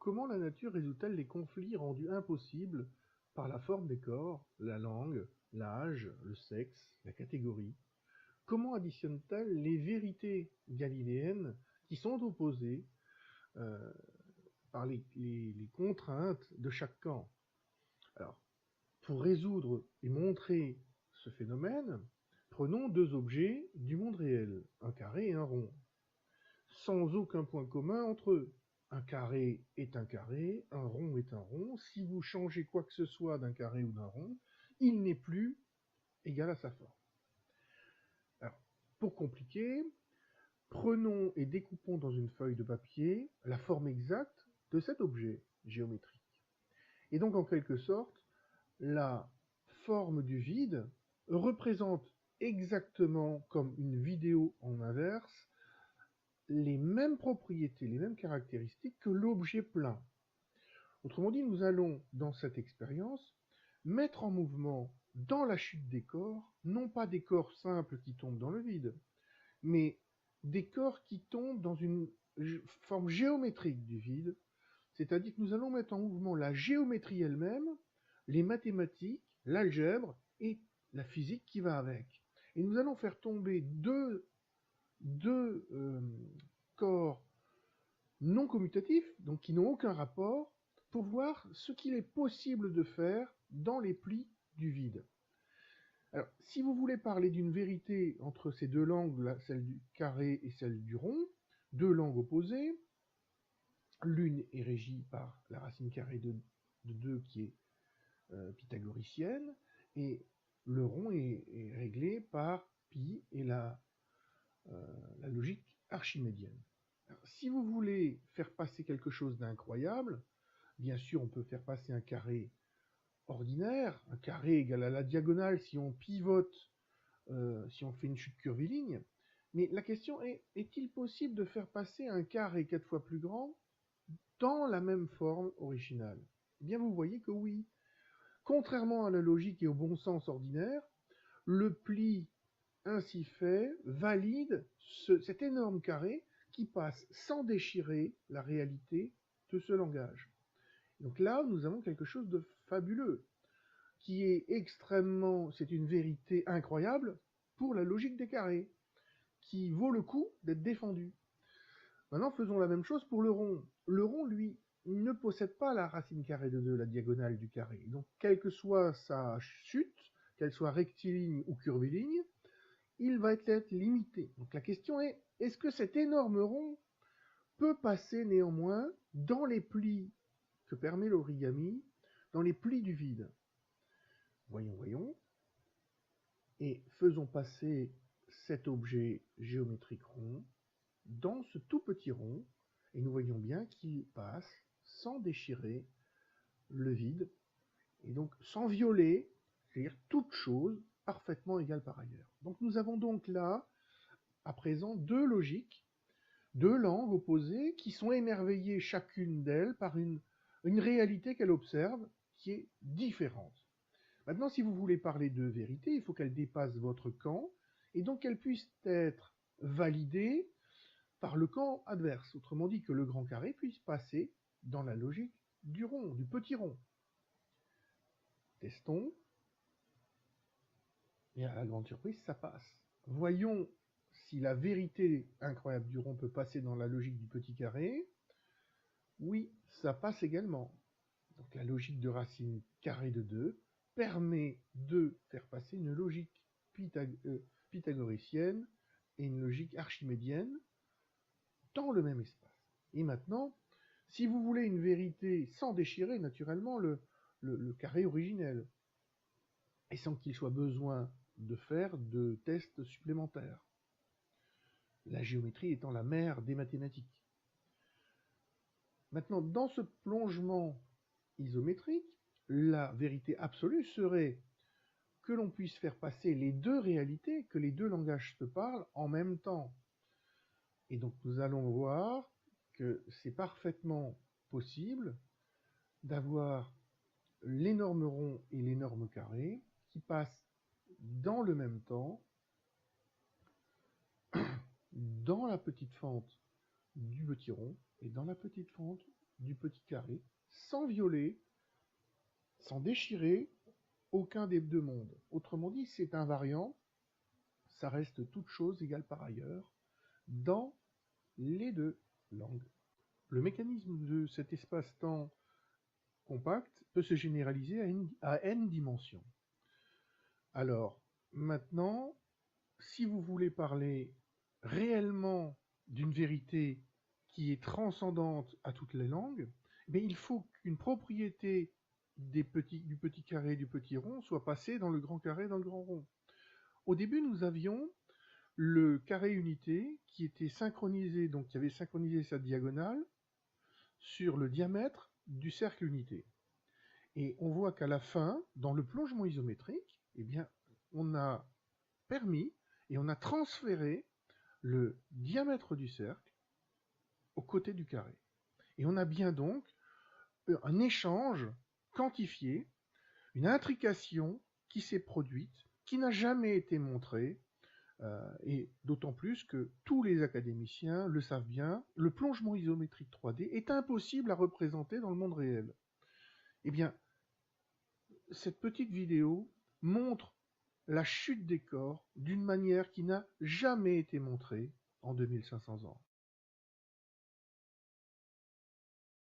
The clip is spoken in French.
comment la nature résout-elle les conflits rendus impossibles par la forme des corps, la langue, l'âge, le sexe, la catégorie? Comment additionne-t-elle les vérités galiléennes qui sont opposées euh, par les contraintes de chaque camp? Alors, pour résoudre et montrer ce phénomène, prenons deux objets du monde réel, un carré et un rond, sans aucun point commun entre eux. Un carré est un carré, un rond est un rond. Si vous changez quoi que ce soit d'un carré ou d'un rond, il n'est plus égal à sa forme. Alors, pour compliquer, prenons et découpons dans une feuille de papier la forme exacte de cet objet géométrique. Et donc, en quelque sorte, la forme du vide représente exactement comme une vidéo en inverse les mêmes propriétés, les mêmes caractéristiques que l'objet plein. Autrement dit, nous allons, dans cette expérience, mettre en mouvement dans la chute des corps, non pas des corps simples qui tombent dans le vide, mais des corps qui tombent dans une forme géométrique du vide, c'est-à-dire que nous allons mettre en mouvement la géométrie elle-même, les mathématiques, l'algèbre et la physique qui va avec. Et nous allons faire tomber deux corps non commutatifs, donc qui n'ont aucun rapport, pour voir ce qu'il est possible de faire dans les plis du vide. Alors, si vous voulez parler d'une vérité entre ces deux langues, celle du carré et celle du rond, deux langues opposées, l'une est régie par la racine carrée de 2 qui est pythagoricienne, et le rond est réglé par pi et la logique archimédienne. Alors, si vous voulez faire passer quelque chose d'incroyable, bien sûr on peut faire passer un carré ordinaire, un carré égal à la diagonale si on pivote, si on fait une chute curviligne, mais la question est, est-il possible de faire passer un carré 4 fois plus grand dans la même forme originale? Eh bien vous voyez que oui. Contrairement à la logique et au bon sens ordinaire, le pli ainsi fait valide cet énorme carré qui passe sans déchirer la réalité de ce langage. Donc là, nous avons quelque chose de fabuleux, qui est extrêmement, c'est une vérité incroyable pour la logique des carrés, qui vaut le coup d'être défendue. Maintenant, faisons la même chose pour le rond. Le rond, lui, ne possède pas la racine carrée de 2, la diagonale du carré. Donc, quelle que soit sa chute, qu'elle soit rectiligne ou curviligne, il va être limité. Donc la question est, est-ce que cet énorme rond peut passer néanmoins dans les plis que permet l'origami, dans les plis du vide? Voyons. Et faisons passer cet objet géométrique rond dans ce tout petit rond, et nous voyons bien qu'il passe sans déchirer le vide, et donc sans violer, c'est-à-dire toute chose parfaitement égale par ailleurs. Donc nous avons donc là, à présent, deux logiques, deux langues opposées qui sont émerveillées chacune d'elles par une réalité qu'elle observe qui est différente. Maintenant, si vous voulez parler de vérité, il faut qu'elle dépasse votre camp et donc qu'elle puisse être validée par le camp adverse. Autrement dit, que le grand carré puisse passer dans la logique du rond, du petit rond. Testons. Et à la grande surprise, ça passe. Voyons si la vérité incroyable du rond peut passer dans la logique du petit carré. Oui, ça passe également. Donc la logique de racine carrée de 2 permet de faire passer une logique pythagoricienne et une logique archimédienne dans le même espace. Et maintenant, si vous voulez une vérité sans déchirer naturellement le carré originel, et sans qu'il soit besoin de faire de tests supplémentaires, la géométrie étant la mère des mathématiques. Maintenant, dans ce plongement isométrique, la vérité absolue serait que l'on puisse faire passer les deux réalités, que les deux langages se parlent en même temps. Et donc nous allons voir que c'est parfaitement possible d'avoir l'énorme rond et l'énorme carré qui passent dans le même temps dans la petite fente du petit rond et dans la petite fente du petit carré, sans violer, sans déchirer aucun des deux mondes. Autrement dit, c'est invariant, ça reste toute chose égale par ailleurs, dans les deux langues. Le mécanisme de cet espace-temps compact peut se généraliser à n dimensions. Alors, maintenant, si vous voulez parler réellement d'une vérité qui est transcendante à toutes les langues, mais il faut qu'une propriété du petit carré et du petit rond soit passée dans le grand carré et dans le grand rond. Au début, nous avions le carré unité qui était synchronisé, donc qui avait synchronisé sa diagonale sur le diamètre du cercle unité. Et on voit qu'à la fin, dans le plongement isométrique, eh bien, on a permis et on a transféré le diamètre du cercle au côté du carré. Et on a bien donc un échange quantifié, une intrication qui s'est produite, qui n'a jamais été montrée, et d'autant plus que tous les académiciens le savent bien, le plongement isométrique 3D est impossible à représenter dans le monde réel. Eh bien, cette petite vidéo montre la chute des corps d'une manière qui n'a jamais été montrée en 2500 ans.